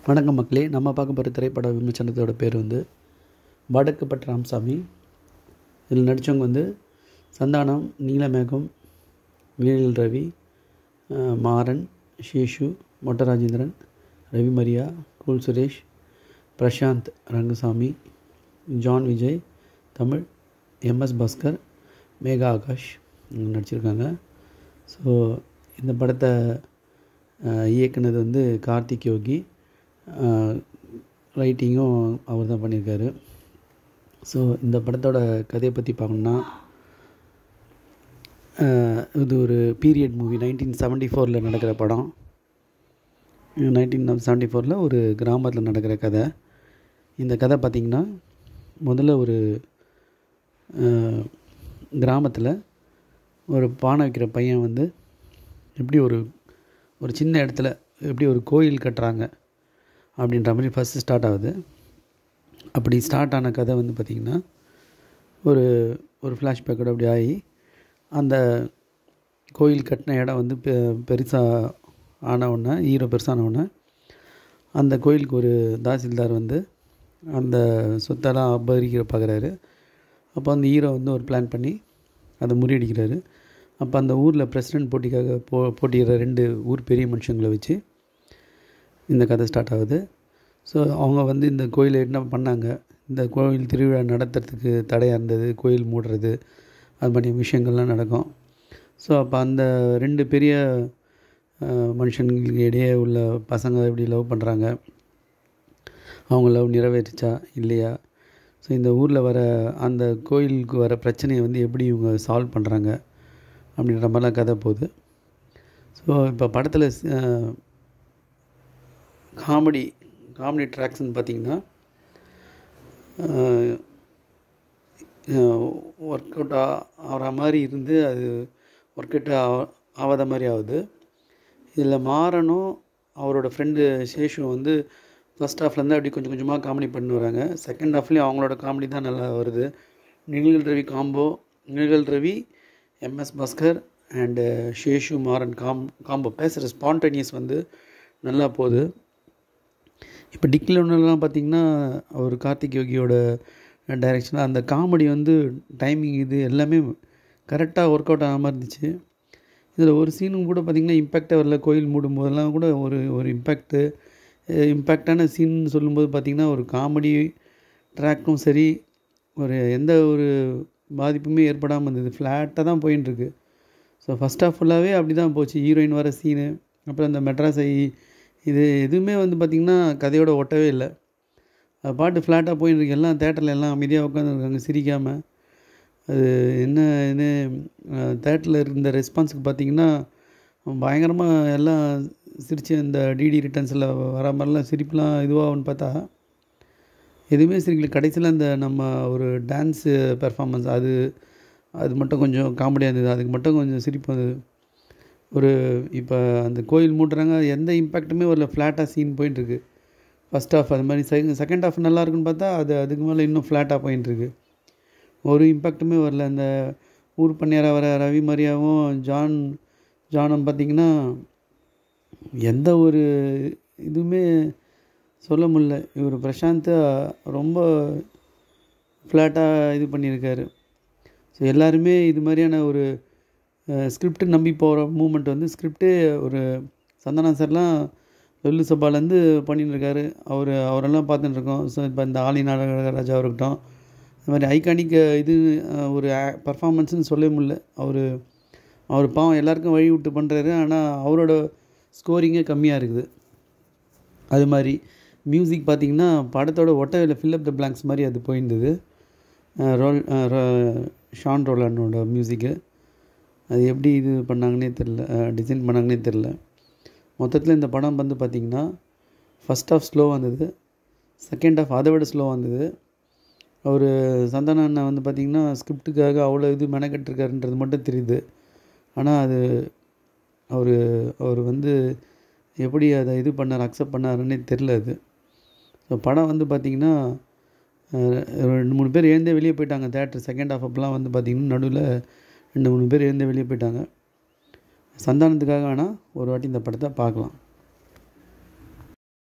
வணக்கம் மக்களே. நம்ம பார்க்க போகிற திரைப்பட விமர்சனத்தோட பேர் வடக்குப்பட்ட ராமசாமி. இதில் நடித்தவங்க Santhanam, Neelamegam, Neel Ravi, Maran, Seshu, Motta Rajendran, Ravi Mariya, Cool Suresh, Prashanth Rangasamy, John Vijay, Tamil, M S Bhaskar, Megha Akash நடிச்சிருக்காங்க. ஸோ இந்த படத்தை இயக்குனது கார்த்திக் யோகி. ரைட்டிங்கும் அவர் தான் பண்ணியிருக்காரு. ஸோ இந்த படத்தோட கதையை பற்றி பார்க்கணுன்னா, இது ஒரு பீரியட் மூவி. 1974 நடக்கிற படம். 1974 ஒரு கிராமத்தில் நடக்கிற கதை. இந்த கதை பார்த்திங்கன்னா, முதல்ல ஒரு கிராமத்தில் ஒரு பானை வைக்கிற பையன் எப்படி ஒரு சின்ன இடத்துல எப்படி ஒரு கோயில் கட்டுறாங்க அப்படின்ற மாதிரி ஃபஸ்ட்டு ஸ்டார்ட் ஆகுது. அப்படி ஸ்டார்ட் ஆன கதை பார்த்திங்கன்னா, ஒரு ஃப்ளாஷ்பேக்கோடு அப்படி ஆகி அந்த கோயில் கட்டின இடம் பெருசாக ஆனவுடனே, ஹீரோ பெருசானவுடனே அந்த கோயிலுக்கு ஒரு தாசில்தார் அந்த சொத்தெல்லாம் அபகரிக்கிற பார்க்குறாரு. அப்போ அந்த ஹீரோ ஒரு பிளான் பண்ணி அதை முறியடிக்கிறாரு. அப்போ அந்த ஊரில் பிரசிடெண்ட் போட்டிக்காக போட்டியிடுற 2 ஊர் பெரிய மனுஷங்களை வச்சு இந்த கதை ஸ்டார்ட் ஆகுது. ஸோ அவங்க இந்த கோயிலை என்ன பண்ணாங்க, இந்த கோயில் திருவிழா நடத்துறதுக்கு தடையாக இருந்தது, கோயில் மூடுறது, அது மாதிரி விஷயங்கள்லாம் நடக்கும். ஸோ அப்போ அந்த 2 பெரிய மனுஷங்களுக்கு இடையே உள்ள பசங்க எப்படி லவ் பண்ணுறாங்க, அவங்க லவ் நிறைவேறிச்சா இல்லையா, ஸோ இந்த ஊரில் வர அந்த கோயிலுக்கு வர பிரச்சனையை எப்படி இவங்க சால்வ் பண்ணுறாங்க அப்படின்ற மாதிரிலாம் கதை போகுது. ஸோ இப்போ படத்தில் காமெடி ட்ராக்ஸ்ன்னு பார்த்திங்கன்னா, ஒர்க் அவுட் ஆகிற மாதிரி இருந்து அது ஒர்க் அவுட் ஆகாத மாதிரி ஆகுது. இதில் மாறனும் அவரோட ஃப்ரெண்டு சேஷும் ஃபஸ்ட் ஹாஃப்லேருந்து அப்படி கொஞ்சம் கொஞ்சமாக காமெடி பண்ணி வராங்க. செகண்ட் ஹாஃப்லேயும் அவங்களோட காமெடி தான் நல்லா வருது. நிழல் Ravi, MS Bhaskar and Seshu Maran combo பேசுகிற ஸ்பான்டேனியஸ் நல்லா போகுது. இப்போ டிக்கில் ஒன்றுலாம் பார்த்திங்கன்னா, அவர் கார்த்திக் யோகியோட டைரெக்ஷனில் அந்த காமெடி டைமிங் இது எல்லாமே கரெக்டாக ஒர்க் அவுட் ஆகாமல் இருந்துச்சு. இதில் ஒரு சீனும் கூட பார்த்திங்கன்னா இம்பேக்டாக வரல. கோயில் மூடும் போதெல்லாம் கூட ஒரு இம்பேக்டான சீன்னு சொல்லும்போது பார்த்திங்கன்னா, ஒரு காமெடி ட்ராக்கும் சரி, எந்த ஒரு பாதிப்புமே ஏற்படாமல் இருந்தது. ஃப்ளாட்டாக தான் போயின்ட்டுருக்கு. ஸோ ஃபஸ்ட் ஹாஃப் ஃபுல்லாகவே அப்படி தான் போச்சு. ஹீரோயின் வர சீனு, அப்புறம் இந்த மெட்ராஸ் இது எதுவுமே பார்த்திங்கன்னா கதையோட ஒட்டவே இல்லை. அது பாட்டு ஃப்ளாட்டாக போயின்ட்டுருக்கு. எல்லாம் தேட்டரில் எல்லாம் அமைதியாக உட்காந்துருக்காங்க சிரிக்காமல். அது என்ன தேட்டரில் இருந்த ரெஸ்பான்ஸுக்கு பார்த்திங்கன்னா, பயங்கரமாக எல்லாம் சிரித்து இந்த டிடி ரிட்டர்ன்ஸில் வர மாதிரிலாம் சிரிப்புலாம் இதுவாகுன்னு பார்த்தா எதுவுமே சிரிக்கல. கடைசியில் அந்த நம்ம ஒரு டான்ஸு பெர்ஃபார்மன்ஸ் அது மட்டும் கொஞ்சம் காமெடியாக இருந்தது. அதுக்கு மட்டும் கொஞ்சம் சிரிப்பு வந்தது. இப்போ அந்த கோயில் மூட்டுறாங்க, எந்த இம்பேக்ட்டுமே வரல. ஃப்ளாட்டாக சீன் போயின்ட்டுருக்கு. ஃபஸ்ட் ஹாஃப் அது மாதிரி. செகண்ட் ஹாஃப் நல்லா இருக்குன்னு பார்த்தா அதுக்கு மேலே இன்னும் ஃப்ளாட்டாக போயின்ட்டுருக்கு. ஒரு இம்பேக்ட்டுமே வரல. அந்த ஊர் பண்ணியாராக வர ரவி மரியாவும் ஜானும் பார்த்திங்கன்னா, எந்த ஒரு இதுவுமே சொல்ல முடியல. இவர் பிரசாந்த் ரொம்ப ஃப்ளாட்டாக இது பண்ணியிருக்காரு. ஸோ எல்லாருமே இது மாதிரியான ஒரு ஸ்கிரிப்ட் நம்பி போகிற மூமெண்ட் ஸ்கிரிப்டே ஒரு சந்தானம் சார்லாம் வெள்ளு சபாலேருந்து பண்ணிட்டுருக்காரு. அவரெல்லாம் பார்த்துட்டுருக்கோம். ஸோ இப்போ இந்த ஆலி நாடகராஜாவாக இருக்கட்டும், இந்த மாதிரி ஐகானிக் இது ஒரு பர்ஃபார்மன்ஸ்னு சொல்லவே முடியல. அவர் பாவம் எல்லாருக்கும் வழி விட்டு பண்ணுறாரு. ஆனால் அவரோட ஸ்கோரிங்கே கம்மியாக இருக்குது. அது மாதிரி மியூசிக் பார்த்திங்கன்னா, படத்தோட ஒட்டவையில் ஃபில்லப் த பிளாங்க்ஸ் மாதிரி அது போயிருந்தது. ஷான் ரோலானோட மியூசிக்கு அது எப்படி இது பண்ணாங்கன்னே தெரில, டிசைன் பண்ணாங்கன்னே தெரில. மொத்தத்தில் இந்த படம் பார்த்திங்கன்னா, ஃபஸ்ட் ஹாஃப் ஸ்லோவாக இருந்தது, செகண்ட் ஹாஃப் அதை விட ஸ்லோவாக இருந்தது. அவர் சந்தான அண்ணன் பார்த்திங்கன்னா ஸ்கிரிப்டுக்காக அவ்வளோ இது மெனக்கெட்டுருக்காருன்றது மட்டும் தெரியுது. ஆனால் அது அவர் எப்படி அதை இது பண்ணார், அக்செப்ட் பண்ணாருன்னே தெரில அது. ஸோ படம் பார்த்திங்கன்னா 2-3 பேர் எழுந்தே வெளியே போயிட்டாங்க. தேட்டர் செகண்ட் ஹாஃப் அப்போலாம் பார்த்திங்கன்னா நடுவில் 2-3 பேர் எழுந்தே வெளியே போயிட்டாங்க. சந்தானத்துக்காக ஆனால் ஒரு வாட்டி இந்த படத்தை பார்க்கலாம்.